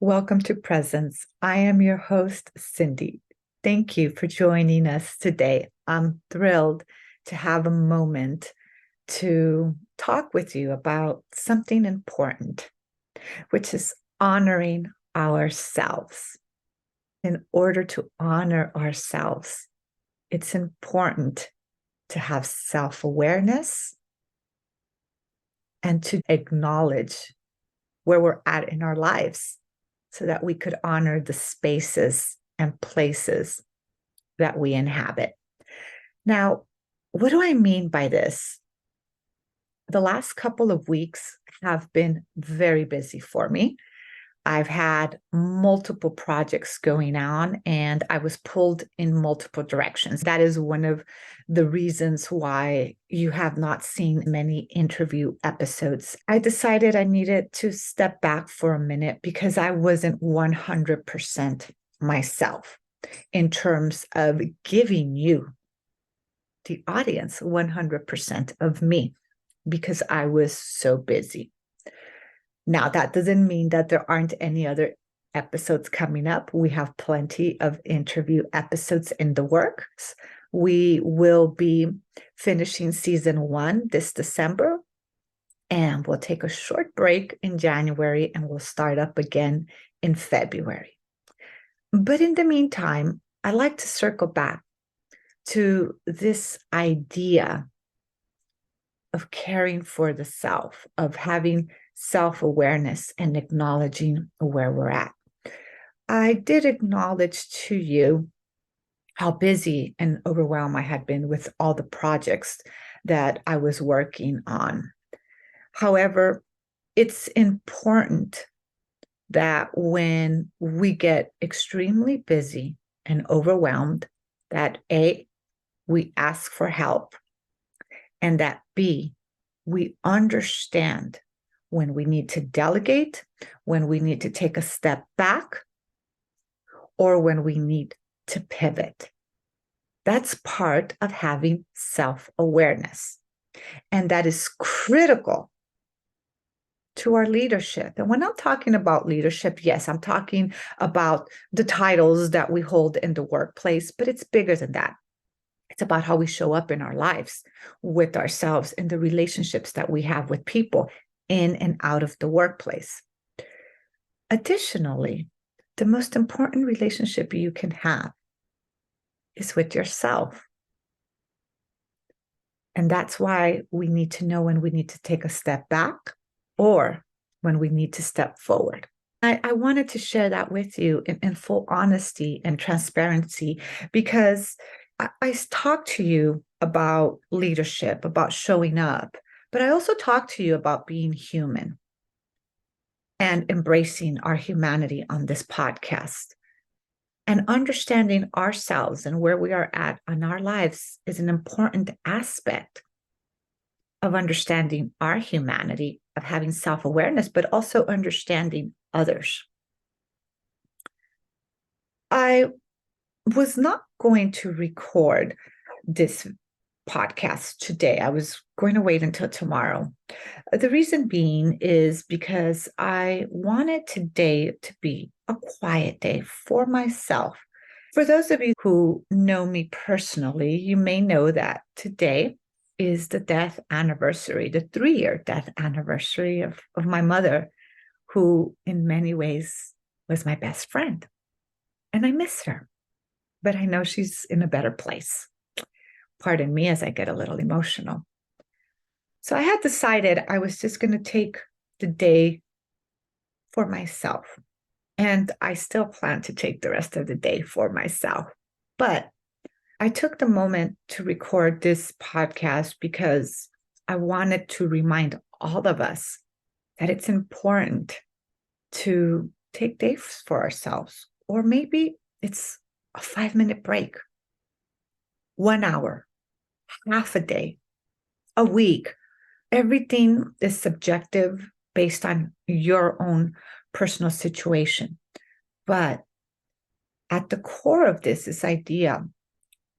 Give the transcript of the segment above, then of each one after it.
Welcome to Presence. I am your host, Cindy. Thank you for joining us today. I'm thrilled to have a moment to talk with you about something important, which is honoring ourselves. In order to honor ourselves, it's important to have self-awareness and to acknowledge where we're at in our lives, so that we could honor the spaces and places that we inhabit. Now, what do I mean by this? The last couple of weeks have been very busy for me. I've had multiple projects going on and I was pulled in multiple directions. That is one of the reasons why you have not seen many interview episodes. I decided I needed to step back for a minute because I wasn't 100% myself in terms of giving you, the audience, 100% of me because I was so busy. Now, that doesn't mean that there aren't any other episodes coming up. We have plenty of interview episodes in the works. We will be finishing season 1 this December, and we'll take a short break in January, and we'll start up again in February. But in the meantime, I like to circle back to this idea of caring for the self, of having self-awareness and acknowledging where we're at. I did acknowledge to you how busy and overwhelmed I had been with all the projects that I was working on. However, it's important that when we get extremely busy and overwhelmed, that A, we ask for help, and that B, we understand when we need to delegate, when we need to take a step back, or when we need to pivot. That's part of having self-awareness. And that is critical to our leadership. And when I'm talking about leadership, yes, I'm talking about the titles that we hold in the workplace, but it's bigger than that. It's about how we show up in our lives with ourselves and the relationships that we have with people in and out of the workplace. Additionally, the most important relationship you can have is with yourself. And that's why we need to know when we need to take a step back or when we need to step forward. I wanted to share that with you in full honesty and transparency, because I talked to you about leadership, about showing up, but I also talked to you about being human and embracing our humanity on this podcast. And understanding ourselves and where we are at in our lives is an important aspect of understanding our humanity, of having self-awareness, but also understanding others. I was not going to record this podcast today. I was going to wait until tomorrow. The reason being is because I wanted today to be a quiet day for myself. For those of you who know me personally, you may know that today is the death anniversary, the 3-year death anniversary of my mother, who in many ways was my best friend. And I miss her, but I know she's in a better place. Pardon me as I get a little emotional. So I had decided I was just going to take the day for myself. And I still plan to take the rest of the day for myself. But I took the moment to record this podcast because I wanted to remind all of us that it's important to take days for ourselves. Or maybe it's a 5-minute break, 1 hour, half a day, a week. Everything is subjective based on your own personal situation. But at the core of this idea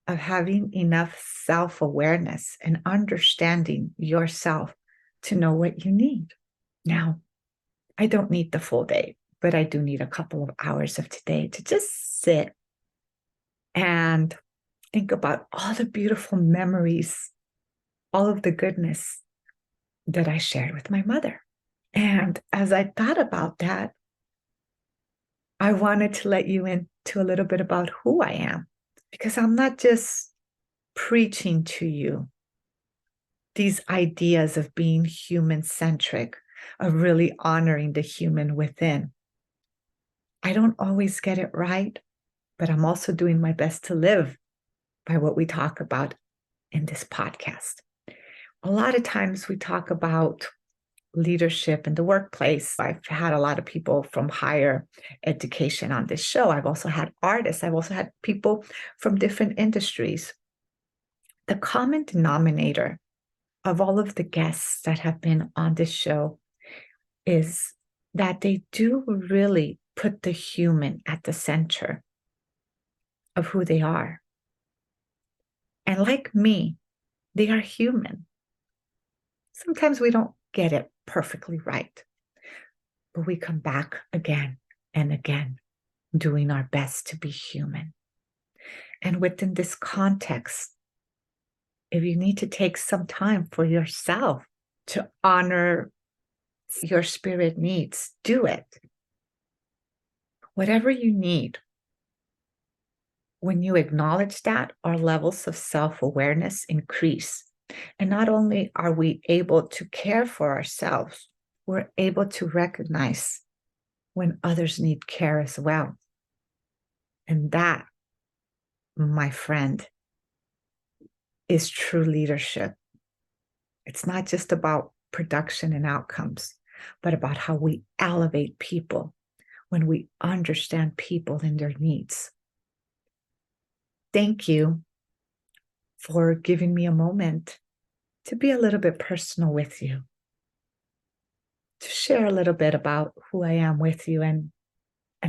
of having enough self-awareness and understanding yourself to know what you need. Now, I don't need the full day. but I do need a couple of hours of today to just sit and think about all the beautiful memories, all of the goodness that I shared with my mother. And as I thought about that, I wanted to let you into a little bit about who I am, because I'm not just preaching to you these ideas of being human-centric, of really honoring the human within. I don't always get it right, but I'm also doing my best to live by what we talk about in this podcast. A lot of times we talk about leadership in the workplace. I've had a lot of people from higher education on this show. I've also had artists. I've also had people from different industries. The common denominator of all of the guests that have been on this show is that they do really put the human at the center of who they are. And like me, they are human. Sometimes we don't get it perfectly right, but we come back again and again, doing our best to be human. And within this context, if you need to take some time for yourself to honor your spirit needs, do it. Whatever you need. When you acknowledge that, our levels of self-awareness increase. And not only are we able to care for ourselves, we're able to recognize when others need care as well. And that, my friend, is true leadership. It's not just about production and outcomes, but about how we elevate people when we understand people and their needs. Thank you for giving me a moment to be a little bit personal with you, to share a little bit about who I am with you and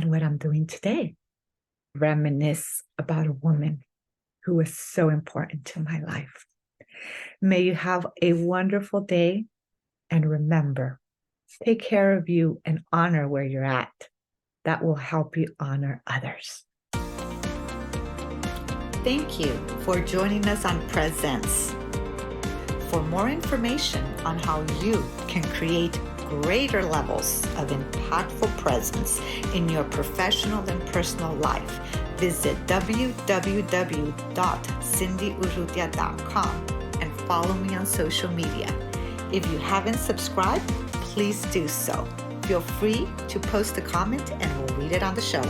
what I'm doing today. Reminisce about a woman who was so important to my life. May you have a wonderful day, and remember, take care of you and honor where you're at. That will help you honor others. Thank you for joining us on Presence. For more information on how you can create greater levels of impactful presence in your professional and personal life, visit www.cindyurrutia.com and follow me on social media. If you haven't subscribed, please do so. Feel free to post a comment and we'll read it on the show.